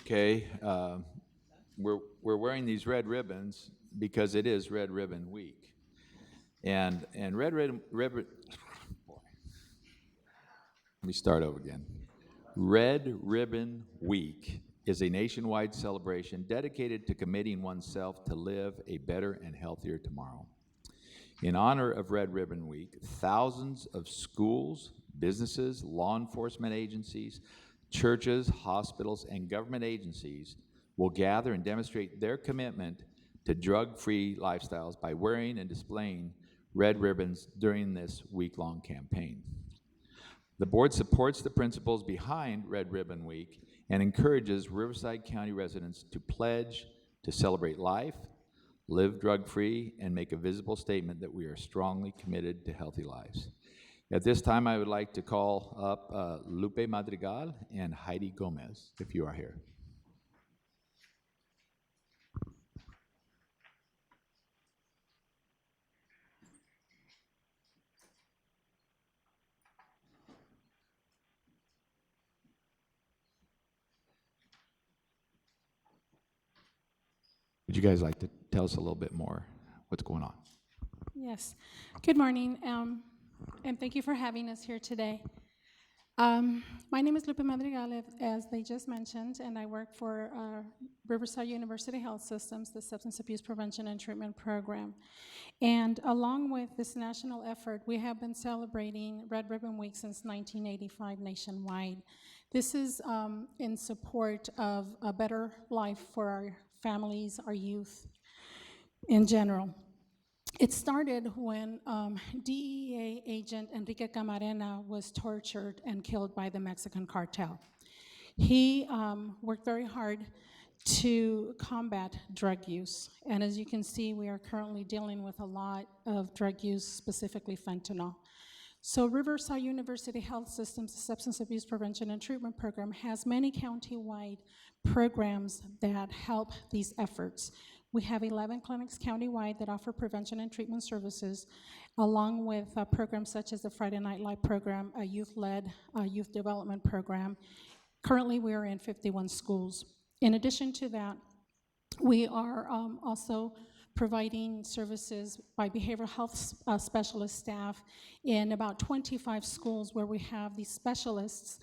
Okay, we're wearing these red ribbons because it is Red Ribbon Week, and boy, let me start over again. Red Ribbon Week is a nationwide celebration dedicated to committing oneself to live a better and healthier tomorrow. In honor of Red Ribbon Week, thousands of schools, businesses, law enforcement agencies, churches, hospitals, and government agencies will gather and demonstrate their commitment to drug-free lifestyles by wearing and displaying red ribbons during this week-long campaign. The board supports the principles behind Red Ribbon Week and encourages Riverside County residents to pledge to celebrate life, live drug-free, and make a visible statement that we are strongly committed to healthy lives. At this time, I would like to call up Lupe Madrigal and Heidi Gomez, if you are here. Would you guys like to tell us a little bit more what's going on? Yes. Good morning, and thank you for having us here today. My name is Lupe Madrigal, as they just mentioned, and I work for Riverside University Health Systems, the Substance Abuse Prevention and Treatment Program. And along with this national effort, we have been celebrating Red Ribbon Week since 1985 nationwide. This is in support of a better life for our families, our youth in general. It started when DEA agent Enrique Camarena was tortured and killed by the Mexican cartel. He worked very hard to combat drug use. And as you can see, we are currently dealing with a lot of drug use, specifically fentanyl. So Riverside University Health Systems, the Substance Abuse Prevention and Treatment Program, has many county-wide programs that help these efforts. We have 11 clinics countywide that offer prevention and treatment services, along with programs such as the Friday Night Light program, a youth-led youth development program. Currently, we are in 51 schools. In addition to that, we are also providing services by behavioral health specialist staff in about 25 schools where we have these specialists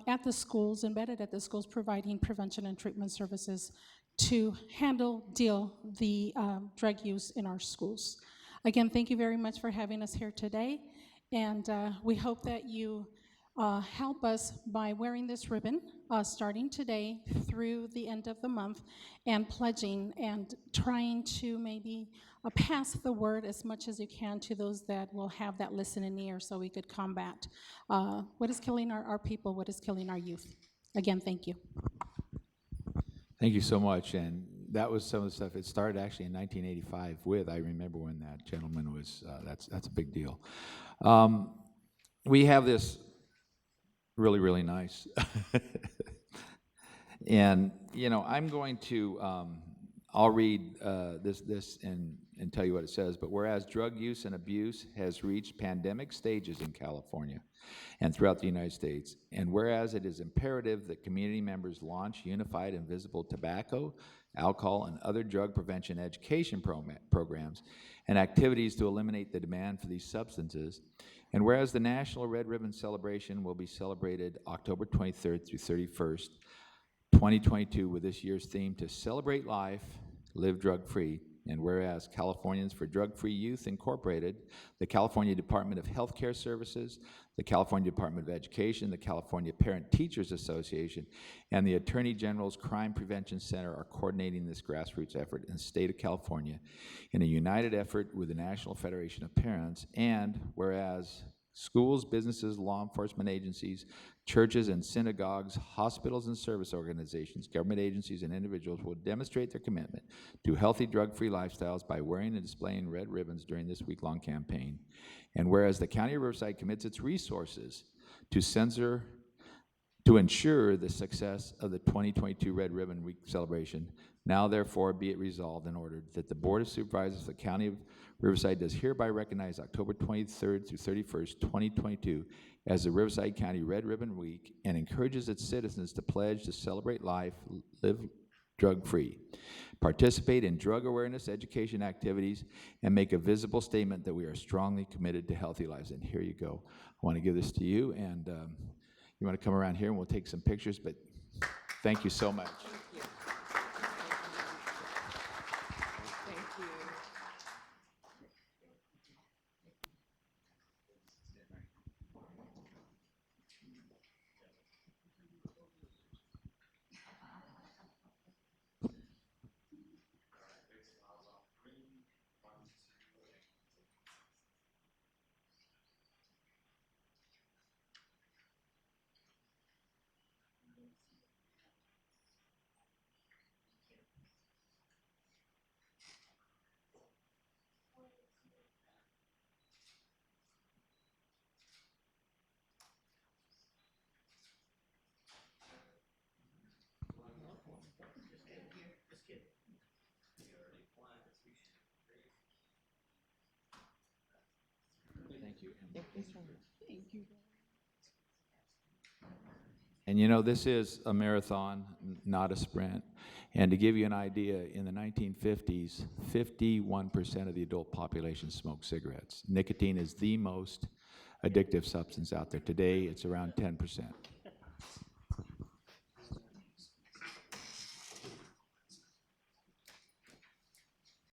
at the schools, embedded at the schools, providing prevention and treatment services to deal the drug use in our schools. Again, thank you very much for having us here today, and we hope that you help us by wearing this ribbon starting today through the end of the month and pledging and trying to maybe pass the word as much as you can to those that will have that listening ear so we could combat what is killing our people, what is killing our youth. Again, thank you. Thank you so much. And that was some of the stuff. It started actually in 1985 with, I remember when that gentleman was, that's a big deal. We have this really, really nice. And, you know, I'm going to, I'll read this and tell you what it says. But whereas drug use and abuse has reached pandemic stages in California and throughout the United States, and whereas it is imperative that community members launch unified and visible tobacco, alcohol, and other drug prevention education programs and activities to eliminate the demand for these substances, and whereas the National Red Ribbon Celebration will be celebrated October 23rd through 31st, 2022, with this year's theme to celebrate life, live drug-free, and whereas Californians for Drug-Free Youth Incorporated, the California Department of Healthcare Services, the California Department of Education, the California Parent Teachers Association, and the Attorney General's Crime Prevention Center are coordinating this grassroots effort in the state of California in a united effort with the National Federation of Parents, and whereas schools, businesses, law enforcement agencies, churches and synagogues, hospitals and service organizations, government agencies, and individuals will demonstrate their commitment to healthy drug-free lifestyles by wearing and displaying red ribbons during this week-long campaign. And whereas the County of Riverside commits its resources to censor To ensure the success of the 2022 Red Ribbon Week celebration, now therefore be it resolved and ordered that the Board of Supervisors of the County of Riverside does hereby recognize October 23rd through 31st, 2022 as the Riverside County Red Ribbon Week and encourages its citizens to pledge to celebrate life, live drug-free, participate in drug awareness education activities, and make a visible statement that we are strongly committed to healthy lives. And here you go. I want to give this to you, and you want to come around here and we'll take some pictures, but thank you so much. And you know, this is a marathon, not a sprint. And to give you an idea, in the 1950s, 51% of the adult population smoked cigarettes. Nicotine is the most addictive substance out there. Today, it's around 10%.